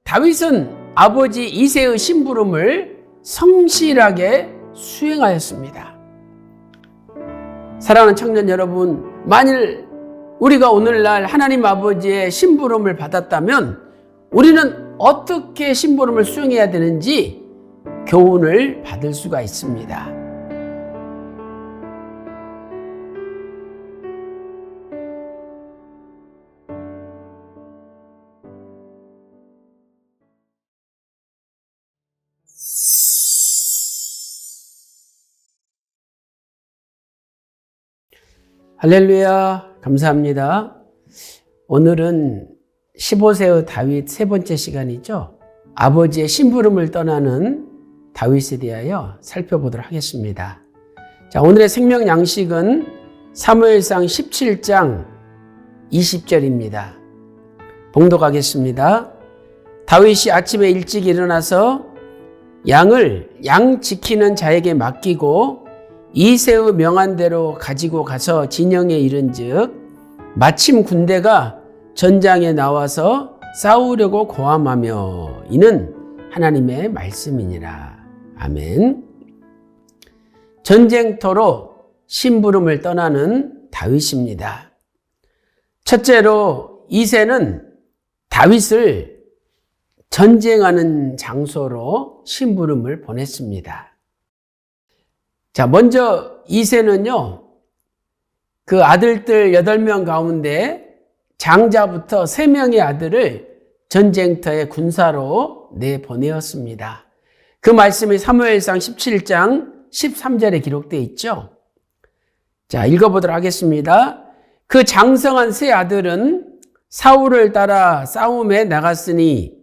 다윗은 아버지 이새의 심부름을 성실하게 수행하였습니다. 사랑하는 청년 여러분, 만일 우리가 오늘날 하나님 아버지의 심부름을 받았다면 우리는 어떻게 심부름을 수행해야 되는지 교훈을 받을 수가 있습니다. 할렐루야, 감사합니다. 오늘은 15세의 다윗 세 번째 시간이죠. 아버지의 심부름을 떠나는 다윗에 대하여 살펴보도록 하겠습니다. 자, 오늘의 생명 양식은 사무엘상 17장 20절입니다. 봉독하겠습니다. 다윗이 아침에 일찍 일어나서 양을 양 지키는 자에게 맡기고 이새의 명한 대로 가지고 가서 진영에 이른즉 마침 군대가 전장에 나와서 싸우려고 고함하며 이는 하나님의 말씀이니라. 아멘. 전쟁터로 심부름을 떠나는 다윗입니다. 첫째로 이새는 다윗을 전쟁하는 장소로 심부름을 보냈습니다. 자, 먼저 이새는요, 그 아들들 8명 가운데 장자부터 3명의 아들을 전쟁터의 군사로 내보내었습니다. 그 말씀이 사무엘상 17장 13절에 기록되어 있죠. 자, 읽어보도록 하겠습니다. 그 장성한 세 아들은 사울을 따라 싸움에 나갔으니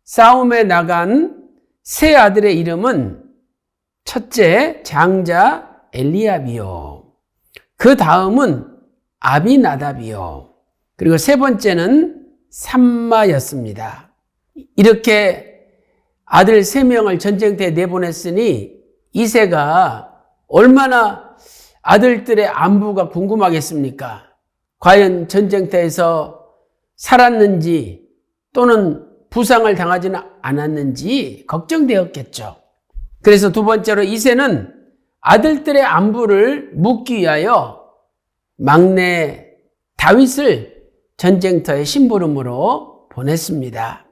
싸움에 나간 세 아들의 이름은 첫째 장자 엘리압이요, 그 다음은 아비나답이요, 그리고 세 번째는 삼마였습니다. 이렇게 아들 3명을 전쟁터에 내보냈으니 이새가 얼마나 아들들의 안부가 궁금하겠습니까? 과연 전쟁터에서 살았는지 또는 부상을 당하지는 않았는지 걱정되었겠죠. 그래서 두 번째로 이새는 아들들의 안부를 묻기 위하여 막내 다윗을 전쟁터에 심부름으로 보냈습니다.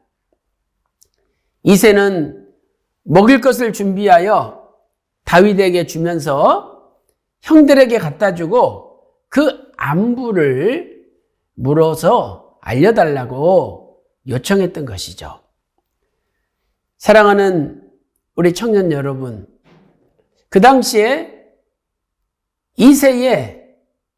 이새는 먹을 것을 준비하여 다윗에게 주면서 형들에게 갖다 주고 그 안부를 물어서 알려달라고 요청했던 것이죠. 사랑하는 우리 청년 여러분, 그 당시에 이새의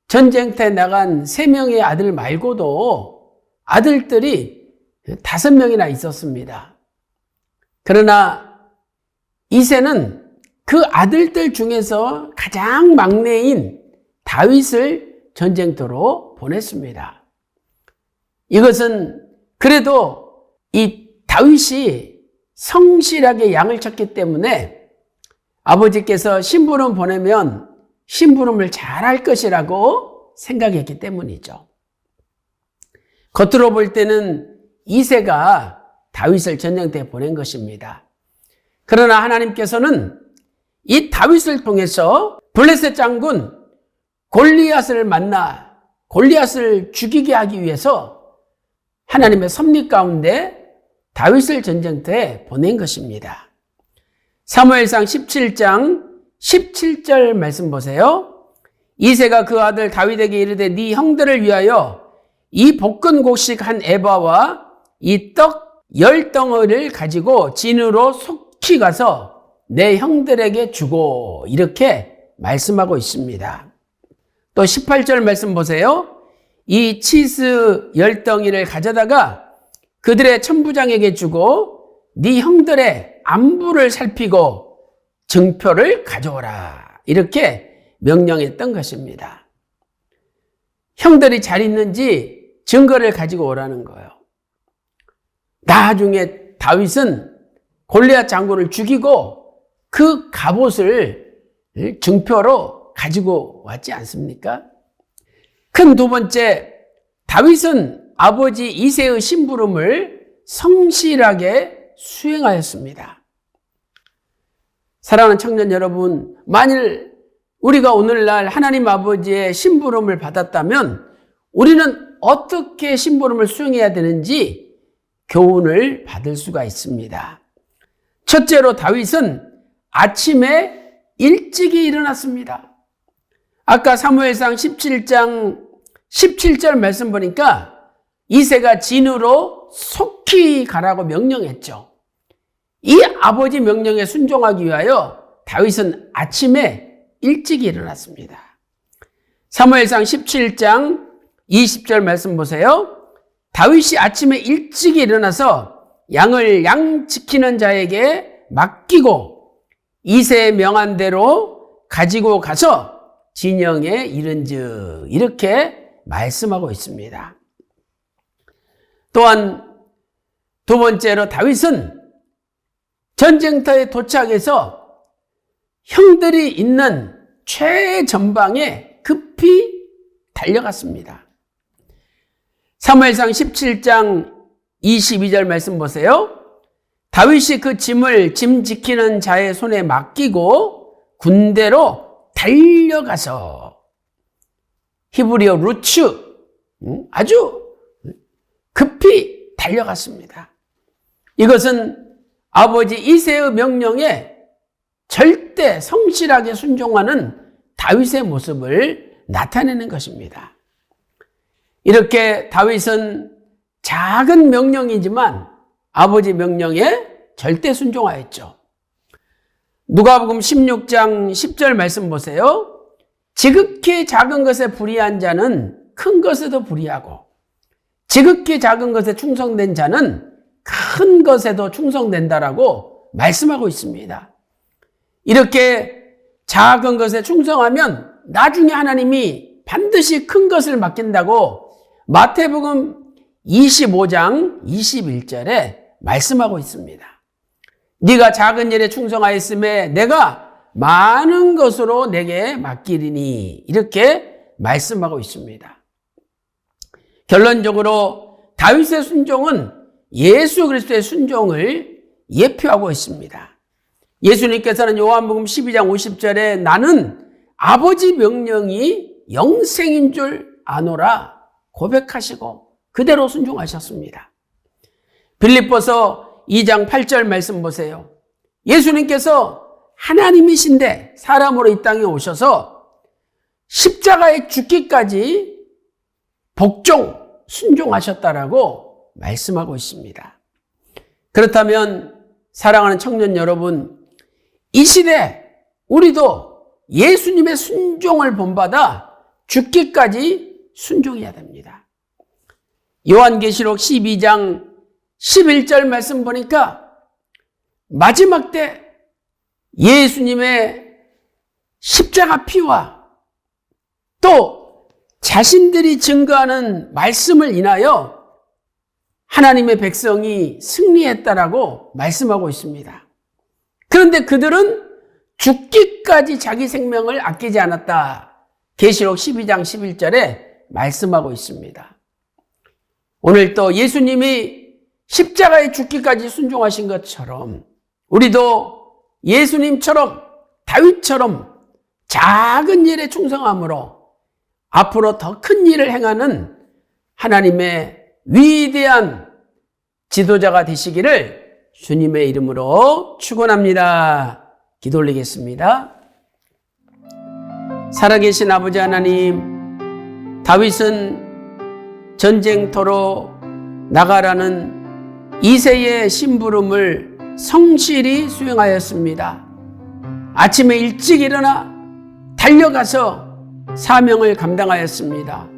전쟁터에 나간 3명의 아들 말고도 아들들이 5명이나 있었습니다. 그러나 이새는 그 아들들 중에서 가장 막내인 다윗을 전쟁터로 보냈습니다. 이것은 그래도 이 다윗이 성실하게 양을 쳤기 때문에 아버지께서 심부름 보내면 심부름을 잘할 것이라고 생각했기 때문이죠. 겉으로 볼 때는 이새가 다윗을 전쟁터에 보낸 것입니다. 그러나 하나님께서는 이 다윗을 통해서 블레셋 장군 골리앗을 만나 골리앗을 죽이게 하기 위해서 하나님의 섭리 가운데 다윗을 전쟁터에 보낸 것입니다. 사무엘상 17장 17절 말씀 보세요. 이새가 그 아들 다윗에게 이르되 네 형들을 위하여 이 볶은 곡식 한 에바와 이 떡 10덩어리를 가지고 진으로 속히 가서 내 형들에게 주고, 이렇게 말씀하고 있습니다. 또 18절 말씀 보세요. 이 치즈 10덩이를 가져다가 그들의 천부장에게 주고 네 형들의 안부를 살피고 증표를 가져오라, 이렇게 명령했던 것입니다. 형들이 잘 있는지 증거를 가지고 오라는 거예요. 나중에 다윗은 골리앗 장군을 죽이고 그 갑옷을 증표로 가지고 왔지 않습니까? 큰 두 번째, 다윗은 아버지 이새의 심부름을 성실하게 수행하였습니다. 사랑하는 청년 여러분, 만일 우리가 오늘날 하나님 아버지의 심부름을 받았다면 우리는 어떻게 심부름을 수행해야 되는지 교훈을 받을 수가 있습니다. 첫째로 다윗은 아침에 일찍이 일어났습니다. 아까 사무엘상 17장 17절 말씀 보니까 이새가 진으로 속히 가라고 명령했죠. 이 아버지 명령에 순종하기 위하여 다윗은 아침에 일찍 일어났습니다. 사무엘상 17장 20절 말씀 보세요. 다윗이 아침에 일찍 일어나서 양을 양 지키는 자에게 맡기고 이새의 명한 대로 가지고 가서 진영에 이른즉 이렇게 말씀하고 있습니다. 또한 두 번째로 다윗은 전쟁터에 도착해서 형들이 있는 최전방에 급히 달려갔습니다. 사무엘상 17장 22절 말씀 보세요. 다윗이 그 짐 지키는 자의 손에 맡기고 군대로 달려가서 히브리어 루츠 아주 급히 달려갔습니다. 이것은 아버지 이새의 명령에 절대 성실하게 순종하는 다윗의 모습을 나타내는 것입니다. 이렇게 다윗은 작은 명령이지만 아버지 명령에 절대 순종하였죠. 누가복음 16장 10절 말씀 보세요. 지극히 작은 것에 불의한 자는 큰 것에도 불의하고 지극히 작은 것에 충성된 자는 큰 것에도 충성된다라고 말씀하고 있습니다. 이렇게 작은 것에 충성하면 나중에 하나님이 반드시 큰 것을 맡긴다고 마태복음 25장 21절에 말씀하고 있습니다. 네가 작은 일에 충성하였음에 내가 많은 것으로 내게 맡기리니 이렇게 말씀하고 있습니다. 결론적으로 다윗의 순종은 예수 그리스도의 순종을 예표하고 있습니다. 예수님께서는 요한복음 12장 50절에 나는 아버지 명령이 영생인 줄 아노라 고백하시고 그대로 순종하셨습니다. 빌립보서 2장 8절 말씀 보세요. 예수님께서 하나님이신데 사람으로 이 땅에 오셔서 십자가에 죽기까지 복종, 순종하셨다라고 말씀하고 있습니다. 그렇다면 사랑하는 청년 여러분, 이 시대 우리도 예수님의 순종을 본받아 죽기까지 순종해야 됩니다. 요한계시록 12장 11절 말씀 보니까 마지막 때 예수님의 십자가 피와 또 자신들이 증거하는 말씀을 인하여 하나님의 백성이 승리했다라고 말씀하고 있습니다. 그런데 그들은 죽기까지 자기 생명을 아끼지 않았다. 계시록 12장 11절에 말씀하고 있습니다. 오늘 또 예수님이 십자가에 죽기까지 순종하신 것처럼 우리도 예수님처럼 다윗처럼 작은 일에 충성함으로 앞으로 더 큰 일을 행하는 하나님의 위대한 지도자가 되시기를 주님의 이름으로 축원합니다. 기도 올리겠습니다. 살아계신 아버지 하나님, 다윗은 전쟁터로 나가라는 이새의 심부름을 성실히 수행하였습니다. 아침에 일찍 일어나 달려가서 사명을 감당하였습니다.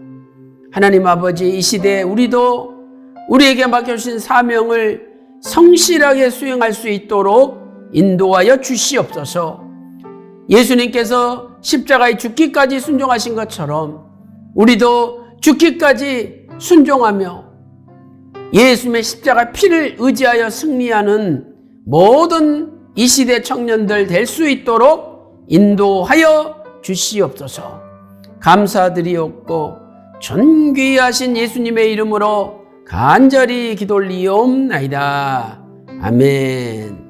하나님 아버지, 이 시대에 우리도 우리에게 맡겨주신 사명을 성실하게 수행할 수 있도록 인도하여 주시옵소서. 예수님께서 십자가에 죽기까지 순종하신 것처럼 우리도 죽기까지 순종하며 예수님의 십자가 피를 의지하여 승리하는 모든 이 시대 청년들 될 수 있도록 인도하여 주시옵소서. 감사드리옵고 존귀하신 예수님의 이름으로 간절히 기도 올리옵나이다. 아멘.